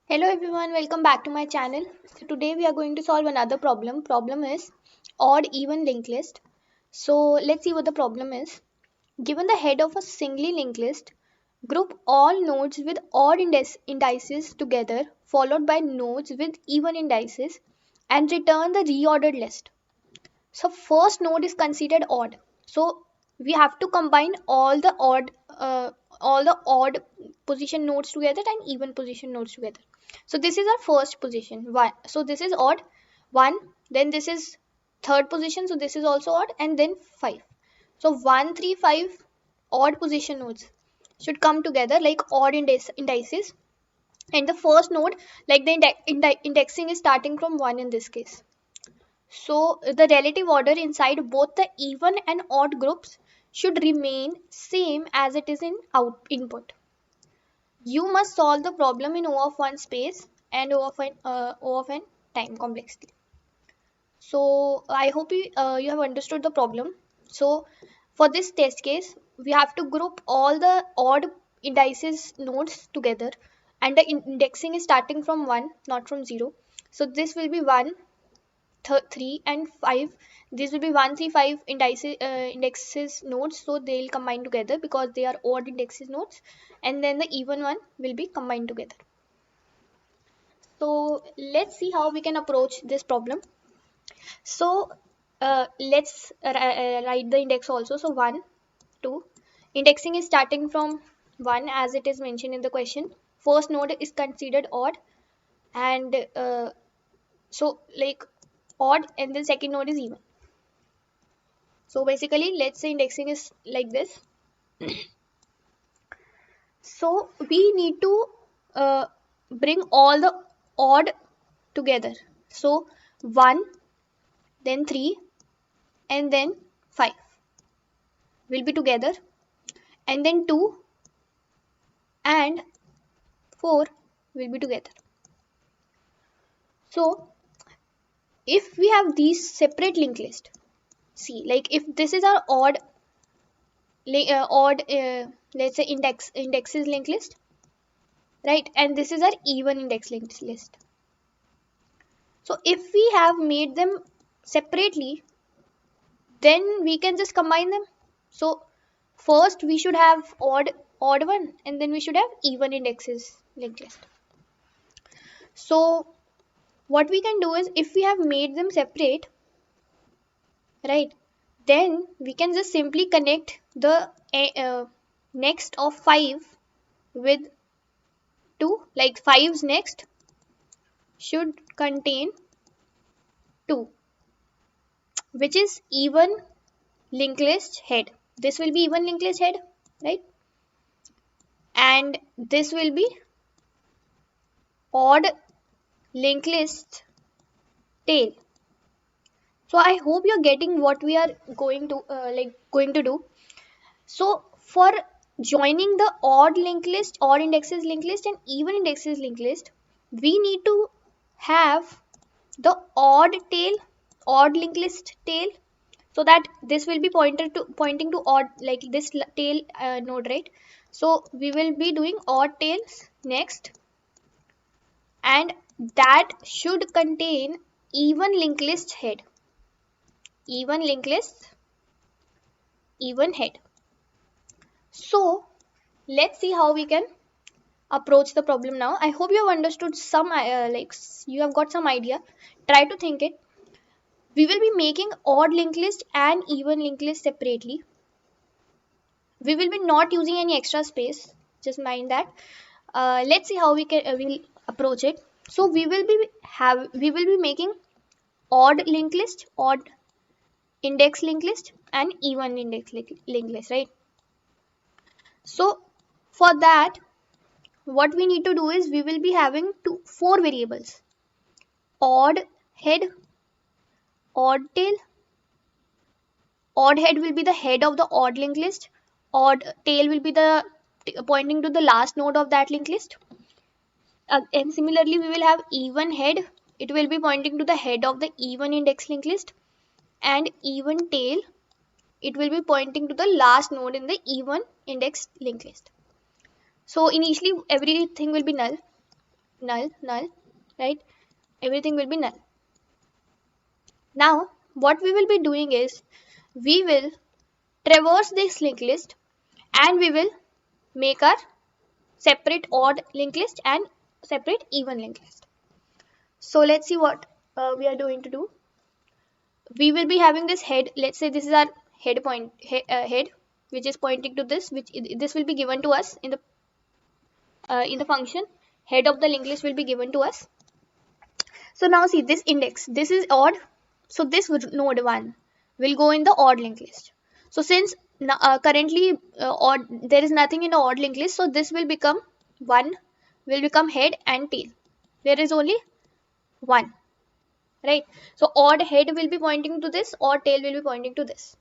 Hello everyone, welcome back to my channel. So today we are going to solve another problem. Problem is odd even linked list. So let's see what the problem is. Given the head of a singly linked list, group all nodes with odd indices together followed by nodes with even indices and return the reordered list. So first node is considered odd. So we have to combine all the odd position nodes together and even position nodes together. So this is our first position. One. So this is odd. One. Then this is third position. So this is also odd. And then five. So one, three, five odd position nodes should come together like odd indices. And the first node, like the indexing is starting from one in this case. So the relative order inside both the even and odd groups should remain same as it is in input. You must solve the problem in O of 1 space and O of n time complexity. So I hope you have understood the problem. So for this test case, we have to group all the odd indices nodes together and the indexing is starting from 1 not from 0. So this will be 1 3 and 5. This will be 1 3 5 indexes nodes, so they'll combine together because they are odd indexes nodes, and then the even one will be combined together. So let's see how we can approach this problem. So let's write the index also. So 1 2 indexing is starting from 1 as it is mentioned in the question. First node is considered odd, and so like odd, and then second node is even. So basically, let's say indexing is like this. So we need to bring all the odd together. So 1, then 3, and then 5 will be together, and then 2 and 4 will be together. So if we have these separate linked list, see, like if this is our let's say indexes linked list, right, and this is our even index linked list. So if we have made them separately, then we can just combine them. So first we should have odd one, and then we should have even indexes linked list. So what we can do is, if we have made them separate, right, then we can just simply connect the next of 5 with 2, like 5's next should contain 2, which is even linked list head. This will be even linked list head, right, and this will be odd linked list tail. So I hope you're getting what we are going to do. So for joining the odd indexes linked list and even indexes linked list, we need to have the odd linked list tail, so that this will be pointing to odd, like this tail node, right? So we will be doing odd tails next, and that should contain even linked list head, even linked list, even head. So let's see how we can approach the problem now. I hope you have understood some you have got some idea. Try to think it. We will be making odd linked list and even linked list separately. We will be not using any extra space, just mind that. Let's see how we can we'll approach it. So we will be making odd linked list, odd index linked list, and even linked list, right? So for that, what we need to do is, we will be having four variables: odd head, odd tail. Odd head will be the head of the odd linked list. Odd tail will be the pointing to the last node of that linked list. And similarly, we will have even head. It will be pointing to the head of the even index linked list. And even tail, it will be pointing to the last node in the even index linked list. So initially everything will be null. null, null, right? Everything will be null. Now, what we will be doing is we will traverse this linked list and we will make our separate odd linked list and separate even linked list. So let's see what we are going to do. We will be having this head. Let's say this is our head which is pointing to this, which this will be given to us in the function. Head of the linked list will be given to us. So now see this index, this is odd, so this node 1 will go in the odd linked list. So since currently odd, there is nothing in the odd linked list, so this will become 1, will become head and tail. There is only 1, right? So odd head will be pointing to this, odd tail will be pointing to this.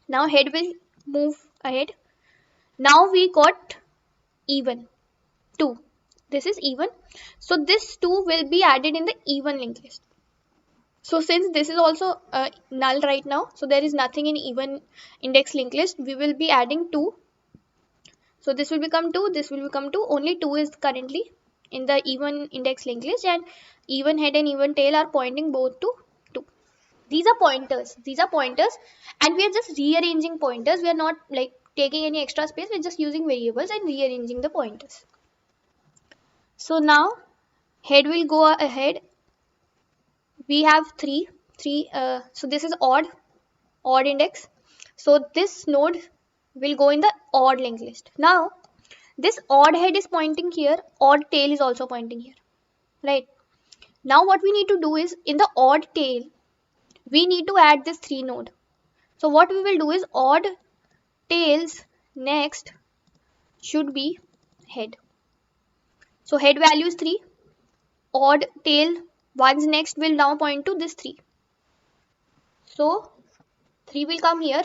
Now head will move ahead. Now we got even 2. This is even. So this 2 will be added in the even linked list. So since this is also null right now, so there is nothing in even index linked list, we will be adding 2. So this will become 2, this will become 2. Only 2 is currently in the even index linked list, and even head and even tail are pointing both to 2. These are pointers. These are pointers, and we are just rearranging pointers. We are not like taking any extra space. We are just using variables and rearranging the pointers. So now head will go ahead. We have 3. So this is odd index. So this node will go in the odd linked list. Now this odd head is pointing here, odd tail is also pointing here, right? Now what we need to do is in the odd tail, we need to add this 3 node. So what we will do is odd tails next should be head. So head value is 3, odd tail ones next will now point to this 3. So 3 will come here.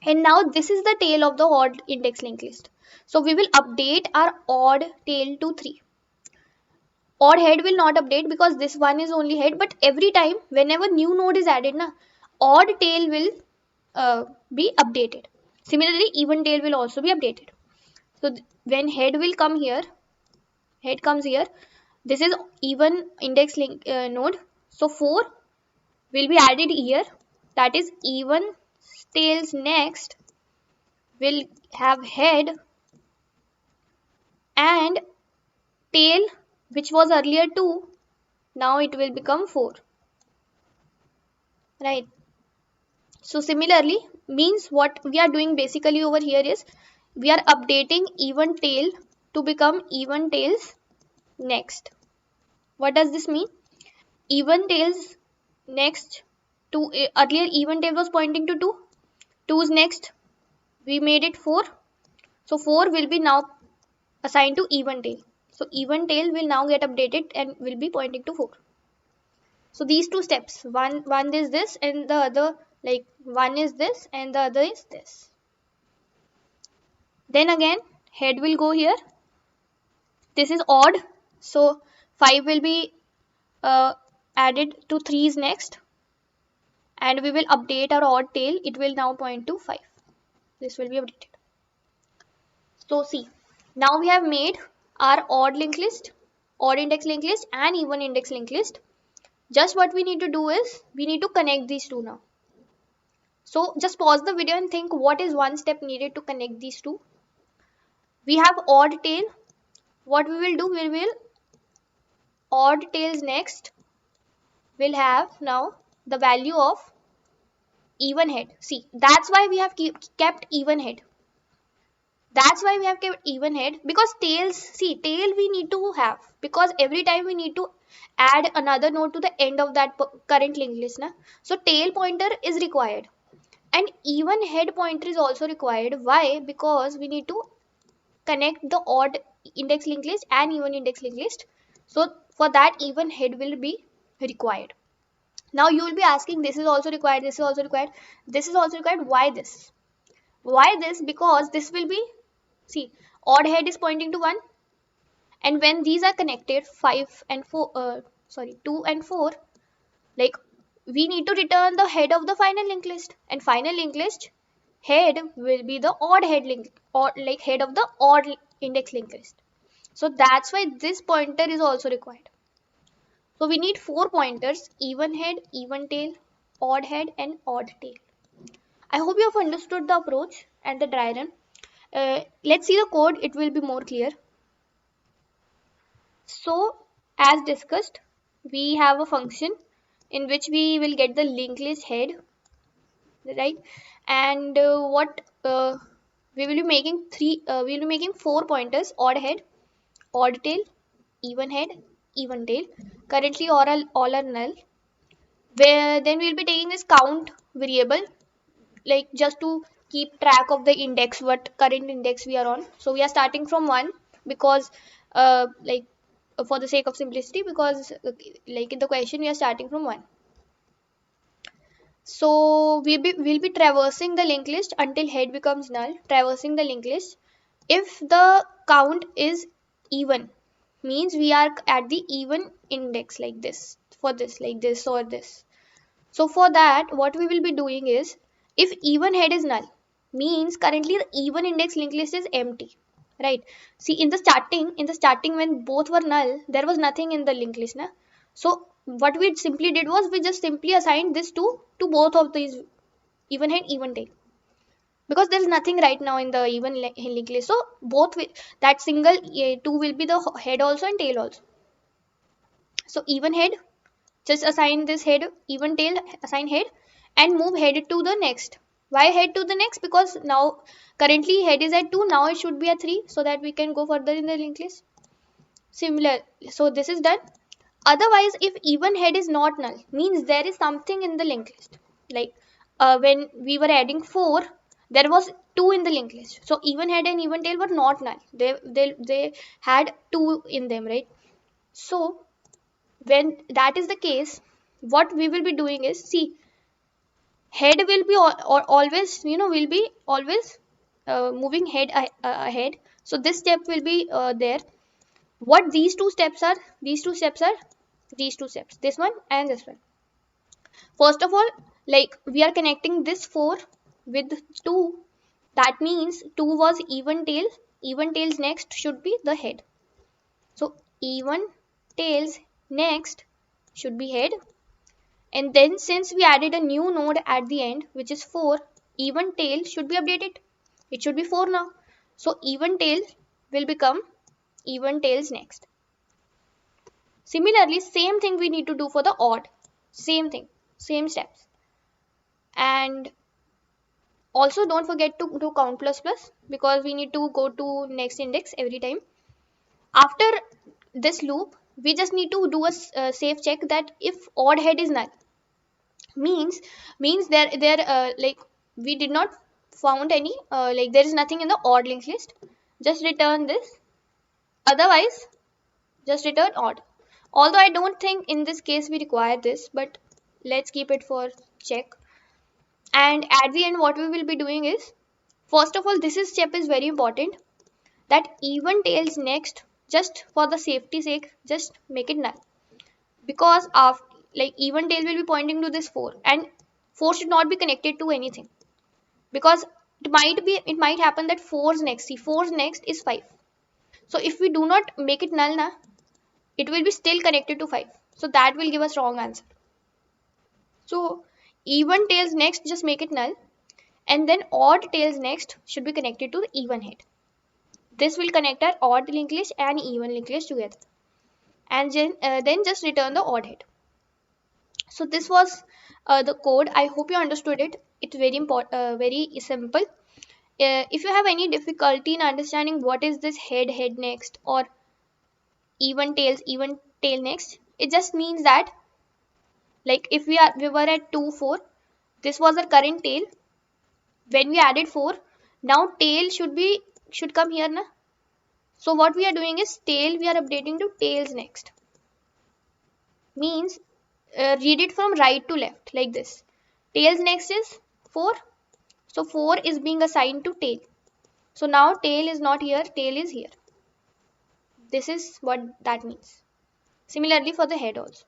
And now this is the tail of the odd index linked list. So we will update our odd tail to 3. Odd head will not update because this one is only head, but every time whenever new node is added, odd tail will be updated. Similarly, even tail will also be updated. So when head will come here, head comes here, this is even index link node. So 4 will be added here. That is even tails next will have head and tail, which was earlier 2, now it will become 4, right? So similarly, means what we are doing basically over here is we are updating even tail to become even tails next. What does this mean? Even tails next to earlier even tail was pointing to 2, 2's next we made it 4, so 4 will be now assigned to even tail. So even tail will now get updated and will be pointing to 4. So these two steps, one is this and the other, like one is this and the other is this. Then again head will go here. This is odd, so 5 will be added to 3's next, and we will update our odd tail. It will now point to 5. This will be updated. So see, now we have made our odd linked list, odd index linked list and even index linked list. Just what we need to do is we need to connect these two now. So just pause the video and think what is one step needed to connect these two. We have odd tail. What we will do, we will odd tails next will have now the value of even head. See, that's why we have kept even head. That's why we have kept even head, because tails, see, tail we need to have because every time we need to add another node to the end of that current linked list. So tail pointer is required and even head pointer is also required. Why? Because we need to connect the odd index linked list and even index linked list. So for that even head will be required. Now you will be asking, this is also required, this is also required, this is also required. Why this? Why this? Because this will be, see, odd head is pointing to 1, and when these are connected 5 and 4 2 and 4, like we need to return the head of the final linked list, and final linked list head will be the odd head link, or like head of the odd index linked list. So that's why this pointer is also required. So we need 4 pointers: even head, even tail, odd head, and odd tail. I hope you have understood the approach and the dry run. Let's see the code, it will be more clear. So, as discussed, we have a function in which we will get the linked list head, right? And what we will be making we will be making 4 pointers: odd head, odd tail, even head, even tail. Currently, all are null. Where then we'll be taking this count variable, like just to keep track of the index, what current index we are on. So we are starting from 1 because like for the sake of simplicity, because like in the question we are starting from 1. So we'll be traversing the linked list until head becomes null, traversing the linked list. If the count is even, means we are at the even index, like this, for this, like this or this. So for that, what we will be doing is, if even head is null, means currently the even index linked list is empty, right? See, in the starting when both were null, there was nothing in the linked list, na? So what we simply did was we just simply assigned this to both of these, even head, even tail, because there is nothing right now in the even linked list. So both will, that single two will be the head also and tail also. So even head, just assign this head, even tail, assign head, and move head to the next. Why head to the next? Because now currently head is at 2, now it should be at 3, so that we can go further in the linked list. Similar, so this is done. Otherwise, if even head is not null, means there is something in the linked list. Like when we were adding 4, there was 2 in the linked list. So even head and even tail were not null. They had 2 in them, right? So when that is the case, what we will be doing is, see, head will be always, will be always moving head ahead. So this step will be there. What these two steps are, these two steps, this one and this one. First of all, like we are connecting this 4 with 2, that means 2 was even tail, even tails next should be the head. So even tails next should be head. And then since we added a new node at the end, which is 4, even tail should be updated. It should be 4 now. So even tail will become even tails next. Similarly, same thing we need to do for the odd. Same thing, same steps. And also don't forget to do count plus plus, because we need to go to next index every time. After this loop, we just need to do a safe check that if odd head is null, means there like we did not found any like there is nothing in the odd linked list, just return this. Otherwise, just return odd. Although I don't think in this case we require this, but let's keep it for check. And at the end, what we will be doing is, first of all, this is step is very important, that even tails next, just for the safety sake, just make it null, because after, like even tail will be pointing to this 4, and 4 should not be connected to anything, because it might happen that 4's next, see, 4's next is 5. So if we do not make it null na, it will be still connected to 5, so that will give us wrong answer. So even tails next, just make it null, and then odd tails next should be connected to the even head. This will connect our odd linked list and even linked list together, and then just return the odd head. So this was the code. I hope you understood it. It's very important, very simple. If you have any difficulty in understanding what is this head next, or even tail next, it just means that, like if we were at 2 4, this was our current tail. When we added 4, now tail should come here na. So what we are doing is, tail we are updating to tails next, means read it from right to left like this. Tails next is 4, so 4 is being assigned to tail. So now tail is not here, tail is here. This is what that means. Similarly for the head also.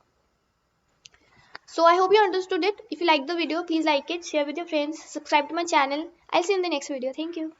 So I hope you understood it. If you like the video, please like it, share with your friends, subscribe to my channel. I'll see you in the next video. Thank you.